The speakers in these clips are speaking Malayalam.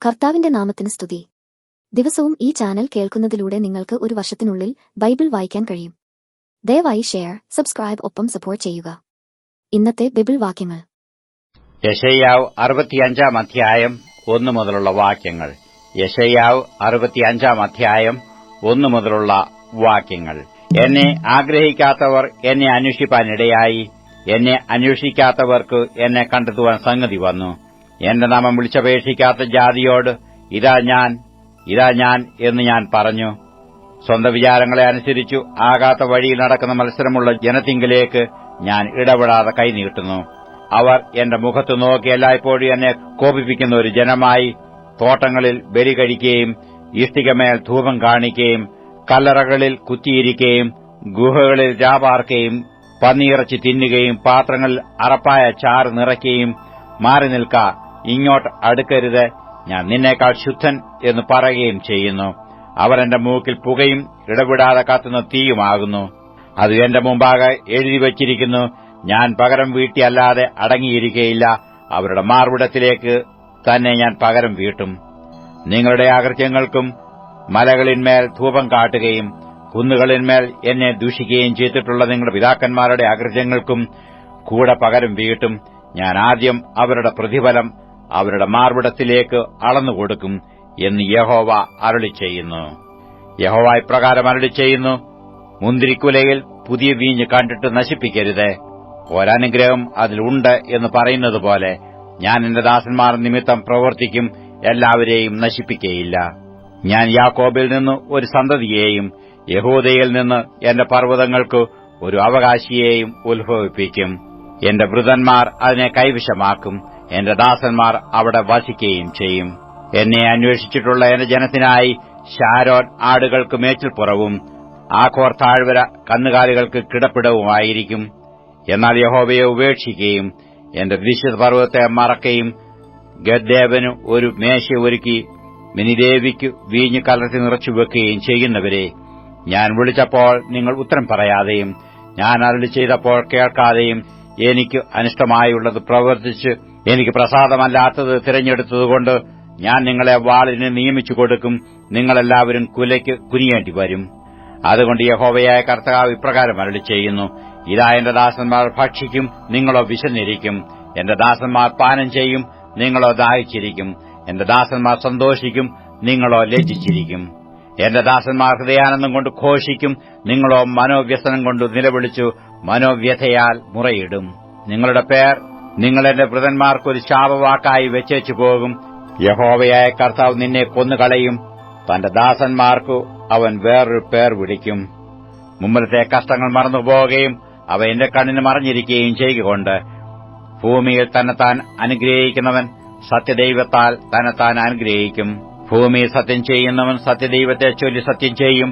കർത്താവിന്റെ നാമത്തിന് സ്തുതി. ദിവസവും ഈ ചാനൽ കേൾക്കുന്നതിലൂടെ നിങ്ങൾക്ക് ഒരു വർഷത്തിനുള്ളിൽ ബൈബിൾ വായിക്കാൻ കഴിയും. ദയവായി ഷെയർ, സബ്സ്ക്രൈബ് ഒപ്പം സപ്പോർട്ട് ചെയ്യുക. ഇന്നത്തെ ബൈബിൾ വാക്യങ്ങൾ: യെശയ്യാവ് 65 അധ്യായം 1 മുതലുള്ള വാക്യങ്ങൾ. യെശയ്യാവ് 65 അധ്യായം 1 മുതലുള്ള വാക്യങ്ങൾ. എന്നെ ആഗ്രഹിക്കാത്തവർ എന്നെ അന്വേഷിപ്പാനിടയായി. എന്നെ അന്വേഷിക്കാത്തവർക്ക് എന്നെ കണ്ടെത്തുവാൻ സംഗതി വന്നു. എന്റെ നാമം വിളിച്ചപേക്ഷിക്കാത്ത ജാതിയോട് ഇതാ ഞാൻ എന്ന് ഞാൻ പറഞ്ഞു. സ്വന്തം വിചാരങ്ങളെ അനുസരിച്ചു ആകാത്ത വഴിയിൽ നടക്കുന്ന മത്സരമുള്ള ജനത്തിങ്കിലേക്ക് ഞാൻ ഇടപെടാതെ കൈനീട്ടുന്നു. അവർ എന്റെ മുഖത്ത് നോക്കി എല്ലായ്പ്പോഴും എന്നെ കോപിപ്പിക്കുന്ന ഒരു ജനമായി തോട്ടങ്ങളിൽ ബലി കഴിക്കുകയും ഇഷ്ടികമേൽ ധൂപം കാണിക്കുകയും കല്ലറകളിൽ കുത്തിയിരിക്കുകയും ഗുഹകളിൽ രാപാർക്കുകയും പന്നിയിറച്ചി തിന്നുകയും പാത്രങ്ങളിൽ അറപ്പായ ചാറ് നിറയ്ക്കുകയും മാറി നിൽക്ക, ഇങ്ങോട്ട് അടുക്കരുത്, ഞാൻ നിന്നേക്കാൾ ശുദ്ധൻ എന്ന് പറയുകയും ചെയ്യുന്നു. അവർ എന്റെ മൂക്കിൽ പുകയും ഇടവിടാതെ കത്തുന്ന തീയുമാകുന്നു. അത് എന്റെ മുമ്പാകെ എഴുതിവച്ചിരിക്കുന്നു. ഞാൻ പകരം വീട്ടിയല്ലാതെ അടങ്ങിയിരിക്കയില്ല. അവരുടെ മാർവിടത്തിലേക്ക് തന്നെ ഞാൻ പകരം വീട്ടും. നിങ്ങളുടെ അകൃത്യങ്ങൾക്കും മലകളിന്മേൽ ധൂപം കാട്ടുകയും കുന്നുകളിന്മേൽ എന്നെ ദൂഷിക്കുകയും ചെയ്തിട്ടുള്ള നിങ്ങളുടെ പിതാക്കന്മാരുടെ അകൃത്യങ്ങൾക്കും കൂടെ പകരം വീട്ടും. ഞാൻ ആദ്യം അവരുടെ പ്രതിഫലം അവരുടെ മാർവിടത്തിലേക്ക് അളന്നുകൊടുക്കും എന്ന് യഹോവ അരുളിച്ചെയ്യുന്നു. യഹോവ ഇപ്രകാരം അരുളിച്ചെയ്യുന്നു: മുന്തിരിക്കുലയിൽ പുതിയ വീഞ്ഞ് കണ്ടിട്ട് നശിപ്പിക്കരുത്. ഒരനുഗ്രഹം അതിലുണ്ട് എന്ന് പറയുന്നതുപോലെ ഞാൻ എന്റെ ദാസന്മാർ നിമിത്തം പ്രവർത്തിക്കും, എല്ലാവരെയും നശിപ്പിക്കയില്ല. ഞാൻ യാക്കോബിൽ നിന്ന് ഒരു സന്തതിയെയും യഹൂദയിൽ നിന്ന് എന്റെ പർവ്വതങ്ങൾക്ക് ഒരു അവകാശിയെയും ഉത്ഭവിപ്പിക്കും. എന്റെ വൃതന്മാർ അതിനെ കൈവശമാക്കും. എന്റെ ദാസന്മാർ അവിടെ വസിക്കുകയും ചെയ്യും. എന്നെ അന്വേഷിച്ചിട്ടുള്ള എന്റെ ജനത്തിനായി ശാരോൻ ആടുകൾക്ക് മേച്ചിൽപ്പുറവും ആഖോർ താഴ്വര കന്നുകാലികൾക്ക് കിടപ്പിടവുമായിരിക്കും. എന്നാൽ യഹോവയെ ഉപേക്ഷിക്കുകയും എന്റെ വിശുദ്ധ പർവ്വതത്തെ മറക്കുകയും ഗദ്ദേവന് ഒരു മേശ ഒരുക്കി മിനിദേവിക്ക് വീഞ്ഞ് കലർത്തി നിറച്ചുവെക്കുകയും ചെയ്യുന്നവരെ, ഞാൻ വിളിച്ചപ്പോൾ നിങ്ങൾ ഉത്തരം പറയാതെയും ഞാൻ അരുളി ചെയ്തപ്പോൾ കേൾക്കാതെയും എനിക്ക് അനിഷ്ടമായുള്ളത് പ്രവർത്തിച്ച് എനിക്ക് പ്രസാദമല്ലാത്തത് തിരഞ്ഞെടുത്തതുകൊണ്ട് ഞാൻ നിങ്ങളെ വാളിന് നിയമിച്ചു കൊടുക്കും. നിങ്ങളെല്ലാവരും കുലയ്ക്ക് കുനിയേണ്ടി വരും. അതുകൊണ്ട് യഹോവയായ കർത്താവ് ഇപ്രകാരം അരുളി ചെയ്യുന്നു: ഇതാ എന്റെ ദാസന്മാർ ഭക്ഷിക്കും, നിങ്ങളോ വിശന്നിരിക്കും. എന്റെ ദാസന്മാർ പാനം ചെയ്യും, നിങ്ങളോ ദാഹിച്ചിരിക്കും. എന്റെ ദാസന്മാർ സന്തോഷിക്കും, നിങ്ങളോ ലജ്ജിച്ചിരിക്കും. എന്റെ ദാസന്മാർ ഹൃദയാനന്ദം കൊണ്ട് ഘോഷിക്കും, നിങ്ങളോ മനോവ്യസനം കൊണ്ട് നിലവിളിച്ചു മനോവ്യഥയാൽ മുറയിടും. നിങ്ങളുടെ പേർ നിങ്ങൾ എന്റെ വൃതന്മാർക്കൊരു ശാപവാക്കായി വെച്ചേച്ചു പോകും. യഹോവയായ കർത്താവ് നിന്നെ കൊന്നുകളയും. തന്റെ ദാസന്മാർക്കു അവൻ വേറൊരു പേർ വിളിക്കും. മുമ്പിലത്തെ കഷ്ടങ്ങൾ മറന്നുപോകുകയും അവ എന്റെ കണ്ണിന് മറഞ്ഞിരിക്കുകയും ചെയ്യുകൊണ്ട് ഭൂമിയിൽ തന്നെത്താൻ അനുഗ്രഹിക്കുന്നവൻ സത്യദൈവത്താൽ തന്നെത്താൻ അനുഗ്രഹിക്കും. ഭൂമിയിൽ സത്യം ചെയ്യുന്നവൻ സത്യദൈവത്തെ ചൊല്ലി സത്യം ചെയ്യും.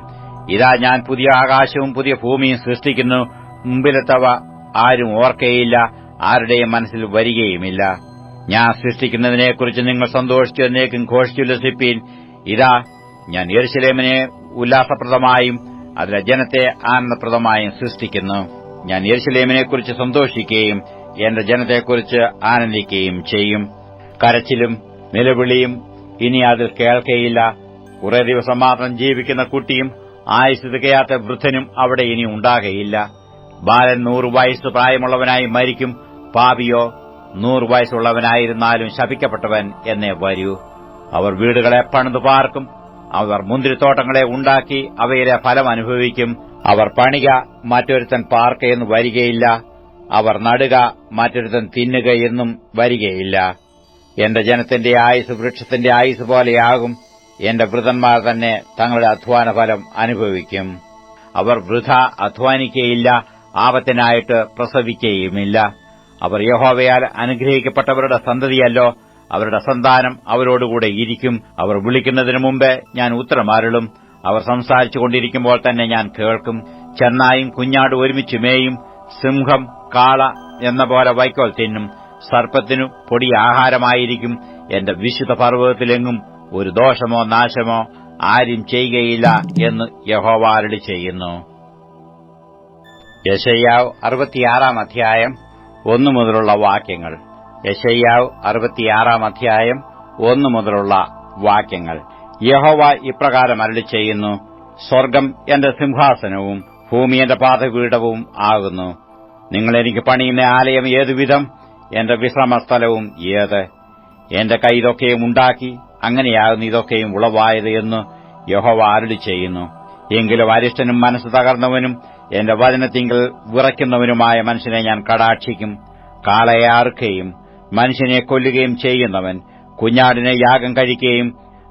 ഇതാ ഞാൻ പുതിയ ആകാശവും പുതിയ ഭൂമിയും സൃഷ്ടിക്കുന്നു. മുമ്പിലെത്തവ ആരും ഓർക്കയില്ല, ആരുടെയും മനസ്സിൽ വരികയുമില്ല. ഞാൻ സൃഷ്ടിക്കുന്നതിനെക്കുറിച്ച് നിങ്ങൾ സന്തോഷിച്ചു എന്നേക്കും ഘോഷിച്ചുല്ലസിപ്പീൻ. ഇതാ ഞാൻ യെരൂശലേമിനെ ഉല്ലാസപ്രദമായും അതിലെ ജനത്തെ ആനന്ദപ്രദമായും സൃഷ്ടിക്കുന്നു. ഞാൻ യെരൂശലേമിനെക്കുറിച്ച് സന്തോഷിക്കുകയും എന്റെ ജനത്തെക്കുറിച്ച് ആനന്ദിക്കുകയും ചെയ്യും. കരച്ചിലും നിലവിളിയും ഇനി അതിൽ കേൾക്കയില്ല. കുറെ ദിവസം മാത്രം ജീവിക്കുന്ന കുട്ടിയും ആയുസ് തികയാത്ത വൃദ്ധനും അവിടെ ഇനി ഉണ്ടാകയില്ല. ബാലൻ 100 വയസ്സ് പ്രായമുള്ളവനായി മരിക്കും. പാപിയോ 100 വയസ്സുള്ളവനായിരുന്നാലും ശപിക്കപ്പെട്ടവൻ എന്നേ വരൂ. അവർ വീടുകളെ പണിതു പാർക്കും. അവർ മുന്തിരിത്തോട്ടങ്ങളെ ഉണ്ടാക്കി അവയിലെ ഫലം അനുഭവിക്കും. അവർ പണിക, മറ്റൊരുത്തൻ പാർക്ക എന്ന് വരികയില്ല. അവർ നടുക, മറ്റൊരുത്തൻ തിന്നുക എന്നും വരികയില്ല. എന്റെ ജനത്തിന്റെ ആയുസ് വൃക്ഷത്തിന്റെ ആയുസ് പോലെയാകും. എന്റെ വൃതന്മാർ തന്നെ തങ്ങളുടെ അധ്വാന ഫലം അനുഭവിക്കും. അവർ വൃഥ അധ്വാനിക്കയില്ല, ആപത്തിനായിട്ട് പ്രസവിക്കുകയുമില്ല. അവർ യഹോവയാൽ അനുഗ്രഹിക്കപ്പെട്ടവരുടെ സന്തതിയല്ലോ. അവരുടെ സന്താനം അവരോടുകൂടെ ഇരിക്കും. അവർ വിളിക്കുന്നതിനു മുമ്പേ ഞാൻ ഉത്തരമരുളും. അവർ സംസാരിച്ചുകൊണ്ടിരിക്കുമ്പോൾ തന്നെ ഞാൻ കേൾക്കും. ചെന്നായും കുഞ്ഞാട് ഒരുമിച്ച് മേയും. സിംഹം കാള എന്ന പോലെ വൈക്കോൽ തിന്നും. സർപ്പത്തിനു പൊടി ആഹാരമായിരിക്കും. എന്റെ വിശുദ്ധ പർവ്വതത്തിലെങ്ങും ഒരു ദോഷമോ നാശമോ ആരും ചെയ്യുകയില്ല എന്ന് യഹോവ അരുളി ചെയ്യുന്നു. യെശയ്യാവ് 66 അധ്യായം 1 മുതലുള്ള വാക്യങ്ങൾ. യെശയ്യാവ് 66 അധ്യായം 1 മുതലുള്ള വാക്യങ്ങൾ. യഹോവ ഇപ്രകാരം അരുളിച്ചെയ്യുന്നു: സ്വർഗ്ഗം എന്റെ സിംഹാസനവും ഭൂമി എന്റെ പാദപീഠവും ആകുന്നു. നിങ്ങൾ എനിക്ക് പണിയുന്ന ആലയം ഏതുവിധം? എന്റെ വിശ്രമസ്ഥലവും ഏത്? എന്റെ കൈ ഇതൊക്കെയും ഉണ്ടാക്കി, അങ്ങനെയാകുന്നു ഇതൊക്കെയും ഉളവായത് എന്ന് യഹോവ അരുളിച്ചെയ്യുന്നു. എങ്കിലും അരിഷ്ടനും മനസ്സ് തകർന്നവനും എന്റെ വചനത്തിങ്കൽ വിറയ്ക്കുന്നവനുമായ മനുഷ്യനെ ഞാൻ കടാക്ഷിക്കും. കാളയെ അറുക്കുകയും മനുഷ്യനെ കൊല്ലുകയും ചെയ്യുന്നവൻ, കുഞ്ഞാടിനെ യാഗം കഴിക്കുകയും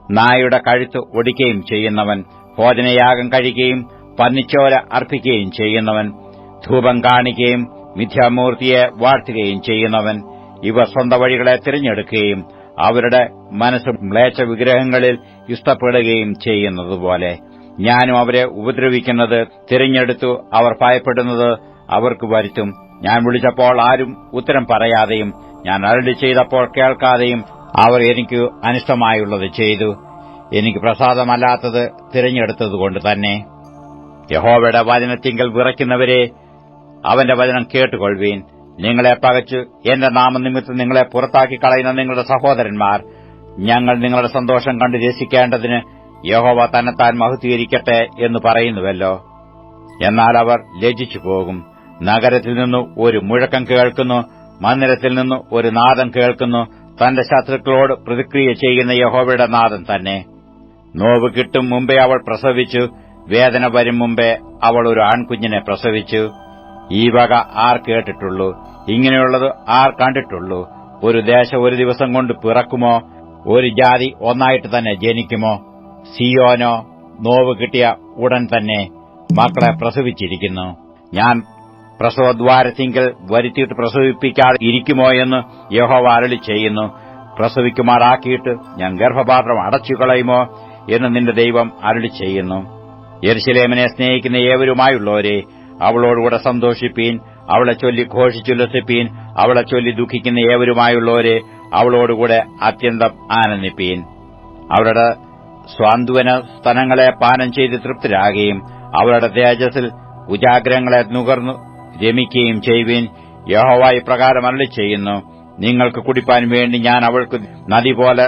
നായുടെ കഴുത്ത് ഒടിക്കുകയും ചെയ്യുന്നവൻ, ഭോജനയാഗം കഴിക്കുകയും പന്നിച്ചോര അർപ്പിക്കുകയും ചെയ്യുന്നവൻ, ധൂപം കാണിക്കുകയും മിഥ്യാമൂർത്തിയെ വാഴ്ത്തുകയും ചെയ്യുന്നവൻ, ഇവർ സ്വന്തം വഴികളെ തിരഞ്ഞെടുക്കുകയും അവരുടെ മനസ്സ് മ്ലേച്ഛ വിഗ്രഹങ്ങളിൽ ഇഷ്ടപ്പെടുകയും ചെയ്യുന്നതുപോലെ ഞാനും അവരെ ഉപദ്രവിക്കുന്നത് തിരഞ്ഞെടുത്തു അവർ ഭയപ്പെടുന്നത് അവർക്ക് വരുത്തും. ഞാൻ വിളിച്ചപ്പോൾ ആരും ഉത്തരം പറയാതെയും ഞാൻ അരുളി ചെയ്തപ്പോൾ കേൾക്കാതെയും അവർ എനിക്ക് അനിഷ്ടമായുള്ളത് ചെയ്തു. എനിക്ക് പ്രസാദമല്ലാത്തത് തിരഞ്ഞെടുത്തതുകൊണ്ട് തന്നെ. യഹോവയുടെ വചനത്തിങ്കൽ വിറയ്ക്കുന്നവരെ, അവന്റെ വചനം കേട്ടുകൊള്ളുവീൻ. നിങ്ങളെ പകച്ചു എന്റെ നാമനിമിത്തം നിങ്ങളെ പുറത്താക്കി കളയുന്ന നിങ്ങളുടെ സഹോദരന്മാർ, ഞങ്ങൾ നിങ്ങളുടെ സന്തോഷം കണ്ട് രസിക്കേണ്ടതിന് യഹോവ തന്നെത്താൻ മഹത്വീകരിക്കട്ടെ എന്ന് പറയുന്നുവല്ലോ. എന്നാൽ അവർ ലജ്ജിച്ചു പോകും. നഗരത്തിൽ നിന്ന് ഒരു മുഴക്കം കേൾക്കുന്നു, മന്ദിരത്തിൽ നിന്ന് ഒരു നാദം കേൾക്കുന്നു. തന്റെ ശത്രുക്കളോട് പ്രതിക്രിയ ചെയ്യുന്ന യഹോവയുടെ നാദം തന്നെ. നോവ് കിട്ടും മുമ്പേ അവൾ പ്രസവിച്ചു, വേദന വരും മുമ്പേ അവൾ ഒരു ആൺകുഞ്ഞിനെ പ്രസവിച്ചു. ഈ വക ആർ കേട്ടിട്ടുള്ളൂ? ഇങ്ങനെയുള്ളത് ആർ കണ്ടിട്ടുള്ളൂ? ഒരു ദേശം ഒരു ദിവസം കൊണ്ട് പിറക്കുമോ? ഒരു ജാതി ഒന്നായിട്ട് തന്നെ ജനിക്കുമോ? സിയോനോ നോവ് കിട്ടിയ ഉടൻ തന്നെ മക്കളെ പ്രസവിച്ചിരിക്കുന്നു. ഞാൻ പ്രസവദ്വാരത്തിങ്കൽ വരുത്തിയിട്ട് പ്രസവിപ്പിക്കാതെ ഇരിക്കുമോ എന്ന് യഹോവ അരുളി ചെയ്യുന്നു. പ്രസവിക്കുമാറാക്കിയിട്ട് ഞാൻ ഗർഭപാത്രം അടച്ചുകളയുമോ എന്ന് നിന്റെ ദൈവം അരുളി ചെയ്യുന്നു. യെരൂശലേമിനെ സ്നേഹിക്കുന്ന ഏവരുമായുള്ളവരെ, അവളോടുകൂടെ സന്തോഷിപ്പീൻ, അവളെ ചൊല്ലി ഘോഷിച്ചുല്ലസിപ്പീൻ. അവളെ ചൊല്ലി ദുഃഖിക്കുന്ന ഏവരുമായുള്ളവരെ, അവളോടുകൂടെ അത്യന്തം ആനന്ദിപ്പീൻ. അവളുടെ സ്വാന്ത്വന സ്തനങ്ങളെ പാനം ചെയ്ത് തൃപ്തരാകുകയും അവളുടെ തേജസ്സിൽ കുജാഗ്രങ്ങളെ നുകർന്നു രമിക്കുകയും ചെയ്യുവീൻ. യഹോവ ഇപ്രകാരം അരുളി ചെയ്യുന്നു: നിങ്ങൾക്ക് കുടിപ്പാൻ വേണ്ടി ഞാൻ അവൾക്ക് നദി പോലെ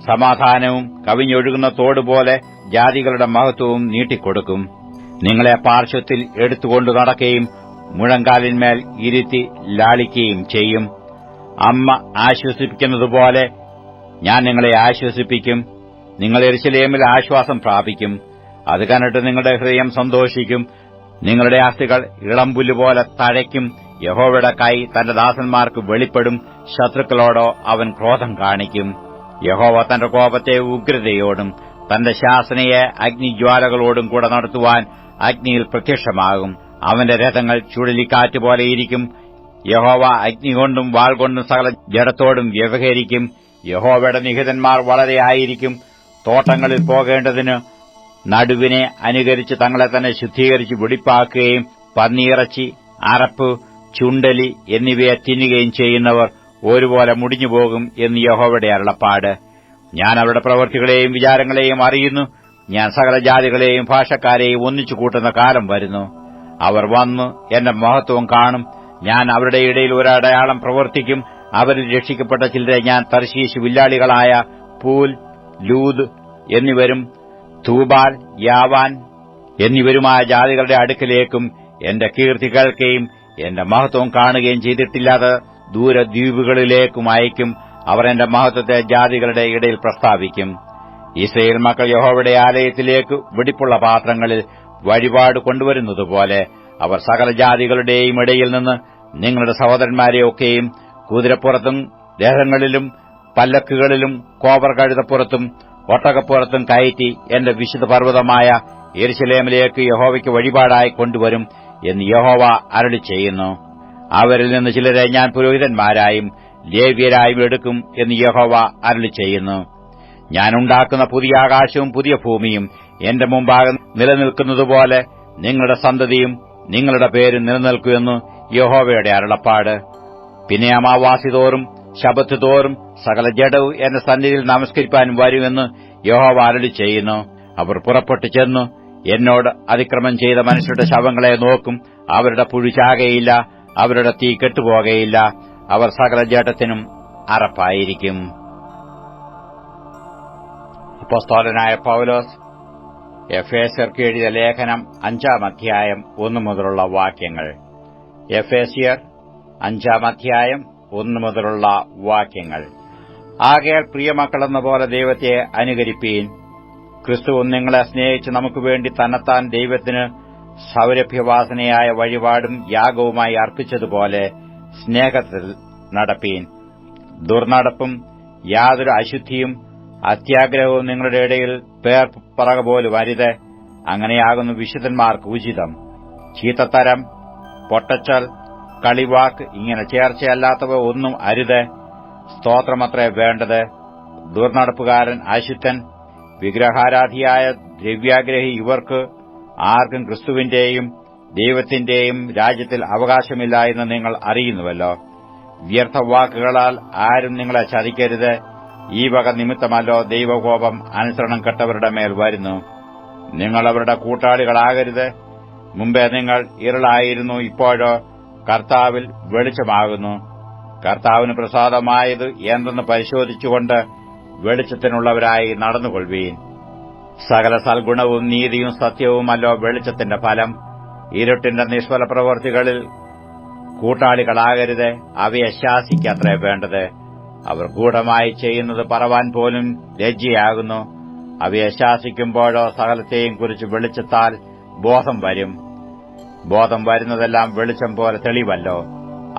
സമാധാനവും കവിഞ്ഞൊഴുകുന്ന തോടുപോലെ ജാതികളുടെ മഹത്വവും നീട്ടിക്കൊടുക്കും. നിങ്ങളെ പാർശ്വത്തിൽ എടുത്തുകൊണ്ടു നടക്കുകയും മുഴങ്കാലിന്മേൽ ഇരുത്തി ലാളിക്കുകയും ചെയ്യും. അമ്മ ആശ്വസിപ്പിക്കുന്നതുപോലെ ഞാൻ നിങ്ങളെ ആശ്വസിപ്പിക്കും. നിങ്ങൾ യെരൂശലേമിൽ ആശ്വാസം പ്രാപിക്കും. അത് കണ്ടിട്ട് നിങ്ങളുടെ ഹൃദയം സന്തോഷിക്കും. നിങ്ങളുടെ അസ്ഥികൾ ഇളംപുല്ലുപോലെ തഴയ്ക്കും. യഹോവയുടെ കൈ തന്റെ ദാസന്മാർക്ക് വെളിപ്പെടും. ശത്രുക്കളോടോ അവൻ ക്രോധം കാണിക്കും. യഹോവ തന്റെ കോപത്തെ ഉഗ്രതയോടും തന്റെ ശാസനയെ അഗ്നിജ്വാലകളോടും കൂടെ നടത്തുവാൻ അഗ്നിയിൽ പ്രത്യക്ഷമാകും. അവന്റെ രഥങ്ങൾ ചുഴലിക്കാറ്റുപോലെയിരിക്കും. യഹോവ അഗ്നികൊണ്ടും വാൾകൊണ്ടും സകല ജഡത്തോടും വ്യവഹരിക്കും. യഹോവയുടെ നിഹിതന്മാർ വളരെ ആയിരിക്കും. തോട്ടങ്ങളിൽ പോകേണ്ടതിന് നടുവിനെ അനുകരിച്ച് തങ്ങളെ തന്നെ ശുദ്ധീകരിച്ച് വെടിപ്പാക്കുകയും പന്നിയിറച്ചി, അറപ്പ്, ചുണ്ടലി എന്നിവയെ തിന്നുകയും ചെയ്യുന്നവർ ഒരുപോലെ മുടിഞ്ഞുപോകും എന്ന് യഹോവയുടെ അരുളപ്പാട്. ഞാൻ അവരുടെ പ്രവൃത്തികളെയും വിചാരങ്ങളെയും അറിയുന്നു. ഞാൻ സകല ജാതികളെയും ഭാഷക്കാരെയും ഒന്നിച്ചു കൂട്ടുന്ന കാലം വരുന്നു. അവർ വന്ന് എന്റെ മഹത്വം കാണും. ഞാൻ അവരുടെ ഇടയിൽ ഒരടയാളം പ്രവർത്തിക്കും. അവരിൽ രക്ഷിക്കപ്പെട്ട ചിലരെ ഞാൻ തർശീശ് വില്ലാളികളായ പൂൽ, ലൂദ് എന്നിവരും തൂബാൽ, യാവാൻ എന്നിവരുമായ ജാതികളുടെ അടുക്കലേക്കും എന്റെ കീർത്തി കേൾക്കുകയും എന്റെ മഹത്വം കാണുകയും ചെയ്തിട്ടില്ലാത്ത ദൂരദ്വീപുകളിലേക്കും അയക്കും. അവർ എന്റെ മഹത്വത്തെ ജാതികളുടെ ഇടയിൽ പ്രസ്താവിക്കും. ഇസ്രായേൽ മക്കൾ യഹോവയുടെ ആലയത്തിലേക്ക് വെടിപ്പുള്ള പാത്രങ്ങളിൽ വഴിപാട് കൊണ്ടുവരുന്നതുപോലെ അവർ സകല ജാതികളുടെയും ഇടയിൽ നിന്ന് നിങ്ങളുടെ സഹോദരന്മാരെയൊക്കെയും കുതിരപ്പുറത്തും രഥങ്ങളിലും പല്ലക്കുകളിലും കോവർ കഴുതപ്പുറത്തും ഒട്ടകപ്പുറത്തും കയറ്റി എന്റെ വിശുദ്ധ പർവ്വതമായ യെരൂശലേമിലേക്ക് യഹോവയ്ക്ക് വഴിപാടായി കൊണ്ടുവരും എന്ന് യഹോവ അരുളി ചെയ്യുന്നു. അവരിൽ നിന്ന് ചിലരെ ഞാൻ പുരോഹിതന്മാരായും ലേവ്യരായും എടുക്കും എന്ന് യഹോവ അരുളി ചെയ്യുന്നു. ഞാൻ ഉണ്ടാക്കുന്ന പുതിയ ആകാശവും പുതിയ ഭൂമിയും എന്റെ മുമ്പാകെ നിലനിൽക്കുന്നതുപോലെ നിങ്ങളുടെ സന്തതിയും നിങ്ങളുടെ പേരും നിലനിൽക്കുമെന്ന് യഹോവയുടെ അരുളപ്പാട്. പിന്നെ അമാവാസി തോറും ശബ്ബത്ത് തോറും സകല ജഡവും എന്റെ സന്നിധിയിൽ നമസ്കരിപ്പാൻ വരുമെന്ന് യഹോവ അരുളി ചെയ്യുന്നു. അവർ പുറപ്പെട്ടു ചെന്നു എന്നോട് അതിക്രമം ചെയ്ത മനുഷ്യരുടെ ശവങ്ങളെ നോക്കും. അവരുടെ പുഴു ചാകയില്ല, അവരുടെ തീ കെട്ടുപോകയില്ല. അവർ സകല ജഡത്തിനും അറപ്പായിരിക്കും. അപ്പോസ്തലനായ പൗലോസ് എഫേസ്യർക്ക് എഴുതിയ ലേഖനം 5-ാം അധ്യായം 1 മുതലുള്ള വാക്യങ്ങൾ. എഫേസ്യർ 5-ാം അധ്യായം 1 മുതലുള്ള വാക്യങ്ങൾ. ആകയാൽ പ്രിയമക്കളെന്ന പോലെ ദൈവത്തെ അനുകരിപ്പീൻ. ക്രിസ്തുവും നിങ്ങളെ സ്നേഹിച്ച് നമുക്ക് വേണ്ടി തന്നെത്താൻ ദൈവത്തിന് സൗരഭ്യവാസനയായ വഴിപാടും യാഗവുമായി അർപ്പിച്ചതുപോലെ സ്നേഹത്തിൽ നടപ്പീൻ. ദുർനടപ്പും യാതൊരു അശുദ്ധിയും അത്യാഗ്രഹവും നിങ്ങളുടെ ഇടയിൽ പേർ പറകപോലും അരുത്. അങ്ങനെയാകുന്നു വിശുദ്ധന്മാർക്ക് ഉചിതം. ചീത്തത്തരം, പൊട്ടച്ചൽ, കളിവാക്ക്, ഇങ്ങനെ ചേർച്ചയല്ലാത്തവ ഒന്നും അരുത്. സ്തോത്രമത്രേ വേണ്ടത്. ദുർനടപ്പുകാരൻ അശുദ്ധൻ, വിഗ്രഹാരാധിയായ ദ്രവ്യാഗ്രഹി ഇവർക്ക് ആർക്കും ക്രിസ്തുവിന്റെയും ദൈവത്തിന്റെയും രാജ്യത്തിൽ അവകാശമില്ല എന്ന് നിങ്ങൾ അറിയുന്നുവല്ലോ. വ്യർത്ഥവാക്കുകളാൽ ആരും നിങ്ങളെ ചതിക്കരുത്. ഈ വക നിമിത്തമല്ലോ ദൈവകോപം അനുസരണം കെട്ടവരുടെ മേൽ വരുന്നു. നിങ്ങൾ അവരുടെ കൂട്ടാളികളാകരുത്. മുമ്പേ നിങ്ങൾ ഇരുളായിരുന്നു, ഇപ്പോഴോ കർത്താവിൽ വെളിച്ചമാകുന്നു. കർത്താവിന് പ്രസാദമായത് എന്തെന്ന് പരിശോധിച്ചുകൊണ്ട് വെളിച്ചത്തിനുള്ളവരായി നടന്നുകൊള്ളുവീൻ. സകല സൽഗുണവും നീതിയും സത്യവുമല്ലോ വെളിച്ചത്തിന്റെ ഫലം. ഇരുട്ടിന്റെ നിഷ്ഫല പ്രവൃത്തികളിൽ കൂട്ടാളികളാകരുത്. അവയെ ശാസിക്കത്രേ വേണ്ടത്. അവർ ഗൂഢമായി ചെയ്യുന്നത് പറവാൻ പോലും ലജ്ജയാകുന്നു. അവയെ ശാസിക്കുമ്പോഴോ സകലത്തെയും കുറിച്ച് വെളിച്ചത്താൽ ബോധം വരും. ബോധം വരുന്നതെല്ലാം വെളിച്ചം പോലെ തെളിവല്ലോ.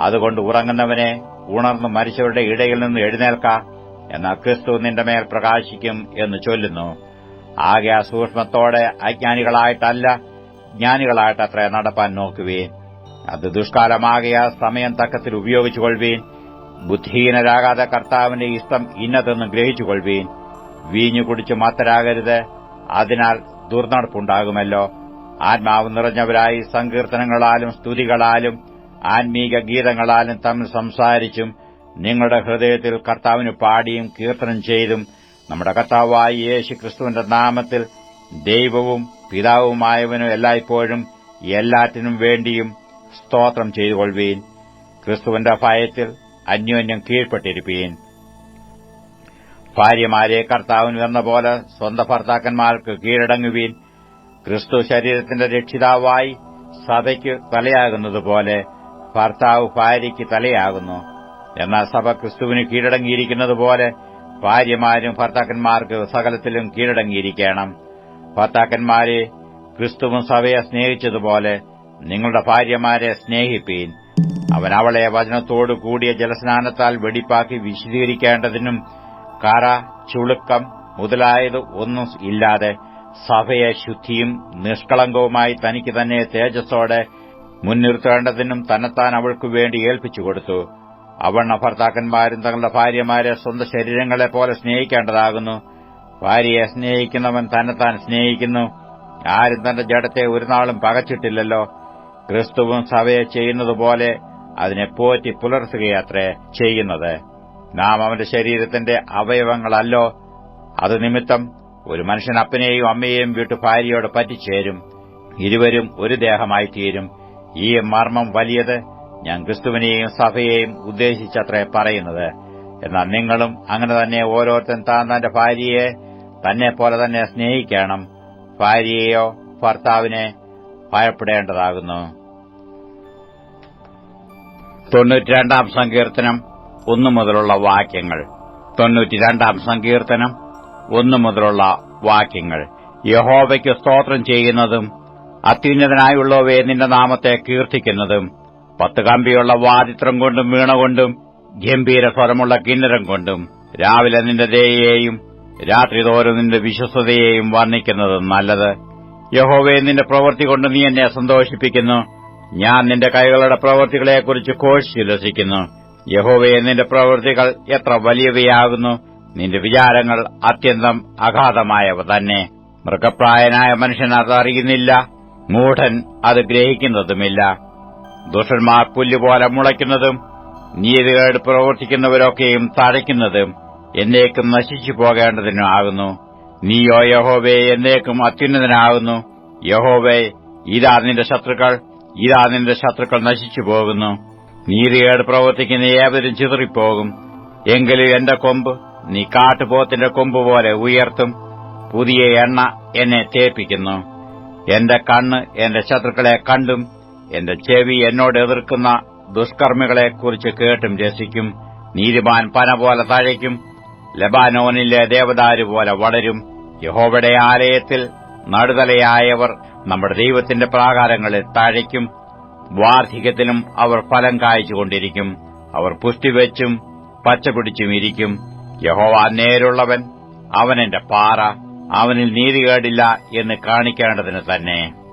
അതുകൊണ്ട് ഉറങ്ങുന്നവനെ ഉണർന്നു മരിച്ചവരുടെ ഇടയിൽ നിന്ന് എഴുന്നേൽക്ക, എന്നാൽ ക്രിസ്തു നിന്റെ മേൽ പ്രകാശിക്കും എന്ന് ചൊല്ലുന്നു. ആകെ സൂക്ഷ്മത്തോടെ അജ്ഞാനികളായിട്ടല്ല, ജ്ഞാനികളായിട്ടത്രേ നടപ്പാൻ നോക്കുവീൻ. അത് ദുഷ്കാലമാകയാ സമയം തക്കത്തിൽ ഉപയോഗിച്ചുകൊള്ളുവീൻ. ബുദ്ധിഹീനരാകാതെ കർത്താവിന്റെ ഇഷ്ടം ഇന്നതെന്ന് ഗ്രഹിച്ചുകൊള്ളുവീൻ. വീഞ്ഞു കുടിച്ച് മത്തരാകരുത്, അതിനാൽ ദുർനടപ്പുണ്ടാകുമല്ലോ. ആത്മാവ് നിറഞ്ഞവരായി സങ്കീർത്തനങ്ങളാലും സ്തുതികളാലും ആത്മീക ഗീതങ്ങളാലും തമ്മിൽ സംസാരിച്ചും നിങ്ങളുടെ ഹൃദയത്തിൽ കർത്താവിന് പാടിയും കീർത്തനം ചെയ്തും നമ്മുടെ കർത്താവായ യേശു ക്രിസ്തുവിന്റെ നാമത്തിൽ ദൈവവും പിതാവുമായവനും എല്ലായ്പ്പോഴും എല്ലാറ്റിനും വേണ്ടിയും സ്തോത്രം ചെയ്തുകൊള്ളുവീൻ. ക്രിസ്തുവിന്റെ ഭയത്തിൽ അന്യോന്യം കീഴ്പ്പെട്ടിരിപ്പീൻ. ഭാര്യമാരെ കർത്താവിന് എന്ന പോലെ സ്വന്തം ഭർത്താക്കന്മാർക്ക് കീഴടങ്ങുവീൻ. ക്രിസ്തു ശരീരത്തിന്റെ രക്ഷിതാവായി സഭയ്ക്ക് തലയാകുന്നതുപോലെ ഭർത്താവ് ഭാര്യയ്ക്ക് തലയാകുന്നു. എന്നാൽ സഭ ക്രിസ്തുവിന് കീഴടങ്ങിയിരിക്കുന്നതുപോലെ ഭാര്യമാരും ഭർത്താക്കന്മാർക്ക് സകലത്തിലും കീഴടങ്ങിയിരിക്കണം. ഭർത്താക്കന്മാരെ ക്രിസ്തുവും സഭയെ സ്നേഹിച്ചതുപോലെ നിങ്ങളുടെ ഭാര്യമാരെ സ്നേഹിപ്പീൻ. അവൻ അവളെ വചനത്തോടു കൂടിയ ജലസ്നാനത്താൽ വെടിപ്പാക്കി വിശദീകരിക്കേണ്ടതിനും കറ, ചുളുക്കം മുതലായത് ഒന്നും ഇല്ലാതെ സഭയെ ശുദ്ധിയും നിഷ്കളങ്കവുമായി തനിക്ക് തന്നെ തേജസ്സോടെ മുൻനിർത്തേണ്ടതിനും തന്നെത്താൻ അവൾക്കുവേണ്ടി ഏൽപ്പിച്ചുകൊടുത്തു. അവണ്ണ ഭർത്താക്കന്മാരും തങ്ങളുടെ ഭാര്യമാരെ സ്വന്തം ശരീരങ്ങളെപ്പോലെ സ്നേഹിക്കേണ്ടതാകുന്നു. ഭാര്യയെ സ്നേഹിക്കുന്നവൻ തന്നെത്താൻ സ്നേഹിക്കുന്നു. ആരും തന്റെ ജഡത്തെ ഒരുനാളും പകച്ചിട്ടില്ലല്ലോ. ക്രിസ്തുവും സഭയെ ചെയ്യുന്നതുപോലെ അതിനെ പോറ്റി പുലർത്തുകയത്രേ ചെയ്യുന്നത്. നാം അവന്റെ ശരീരത്തിന്റെ അവയവങ്ങളല്ലോ. അത് നിമിത്തം ഒരു മനുഷ്യൻ അപ്പനെയും അമ്മയെയും വിട്ടു ഭാര്യയോട് പറ്റിച്ചേരും, ഇരുവരും ഒരു ദേഹമായി തീരും. ഈ മർമ്മം വലിയത്. ഞാൻ ക്രിസ്തുവിനെയും സഭയെയും ഉദ്ദേശിച്ചത്രേ പറയുന്നത്. എന്നാൽ നിങ്ങളും അങ്ങനെ തന്നെ ഓരോരുത്തൻ താൻ തന്റെ ഭാര്യയെ തന്നെപ്പോലെ തന്നെ സ്നേഹിക്കണം. ഭാര്യയെയോ ഭർത്താവിനെ ഭയപ്പെടേണ്ടതാകുന്നു. 92-ാം സങ്കീർത്തനം 1 മുതലുള്ള വാക്യങ്ങൾ. 92-ാം സങ്കീർത്തനം 1 മുതലുള്ള വാക്യങ്ങൾ. യഹോവയ്ക്ക് സ്തോത്രം ചെയ്യുന്നതും അത്യുന്നതനായുള്ളവയെ നിന്റെ നാമത്തെ കീർത്തിക്കുന്നതും 10 കമ്പിയുള്ള വാദിത്രം കൊണ്ടും വീണ കൊണ്ടും ഗംഭീര സ്വരമുള്ള കിന്നരം കൊണ്ടും രാവിലെ നിന്റെ ദയയെയും രാത്രിതോറും നിന്റെ വിശ്വസ്തതയെയും വർണ്ണിക്കുന്നതും നല്ലത്. യഹോവയെ നിന്റെ പ്രവൃത്തി കൊണ്ട് നീ എന്നെ സന്തോഷിപ്പിക്കുന്നു. ഞാൻ നിന്റെ കൈകളുടെ പ്രവൃത്തികളെക്കുറിച്ച് ഘോഷിച്ചുല്ലസിക്കുന്നു. യഹോവയെ നിന്റെ പ്രവൃത്തികൾ എത്ര വലിയവയാകുന്നു. നിന്റെ വിചാരങ്ങൾ അത്യന്തം അഗാധമായവ തന്നെ. മൃഗപ്രായനായ മനുഷ്യൻ അതറിയുന്നില്ല, മൂഢൻ അത് ഗ്രഹിക്കുന്നതുമില്ല. ദുഷ്ടന്മാർ പുല്ലുപോലെ മുളയ്ക്കുന്നതും നീതികേട് പ്രവർത്തിക്കുന്നവരൊക്കെയും തഴയ്ക്കുന്നതും എന്നേക്കും നശിച്ചു പോകേണ്ടതിനാകുന്നു. നീയോ യഹോവേ എന്നേക്കും അത്യുന്നതനാകുന്നു. യഹോവേ, ഇതാ നിന്റെ ശത്രുക്കൾ നശിച്ചു പോകുന്നു. നീതികേട് പ്രവർത്തിക്കുന്ന ഏവരും ചിതറിപ്പോകും. എങ്കിലും എന്റെ കൊമ്പ് നീ കാട്ടുപോത്തിന്റെ കൊമ്പ് പോലെ ഉയർത്തും. പുതിയ എണ്ണ എന്നെ തേപ്പിക്കുന്നു. എന്റെ കണ്ണ് എന്റെ ശത്രുക്കളെ കണ്ടും എന്റെ ചെവി എന്നോട് എതിർക്കുന്ന ദുഷ്കർമ്മികളെക്കുറിച്ച് കേട്ടും രസിക്കും. നീതിമാൻ പന പോലെ തഴയ്ക്കും, ലെബാനോനിലെ ദേവദാരു പോലെ വളരും. യഹോവയുടെ ആലയത്തിൽ നടുതലയായവർ നമ്മുടെ ദൈവത്തിന്റെ പ്രാകാരങ്ങളിൽ തഴയ്ക്കും. വാർദ്ധക്യത്തിലും അവർ ഫലം കായ്ച്ചുകൊണ്ടിരിക്കും. അവർ പുഷ്ടിവെച്ചും പച്ചപിടിച്ചും ഇരിക്കും. യഹോവ നേരുള്ളവൻ, അവൻ എന്റെ പാറ, അവനിൽ നീതികേടില്ല എന്ന് കാണിക്കേണ്ടതിന് തന്നെ.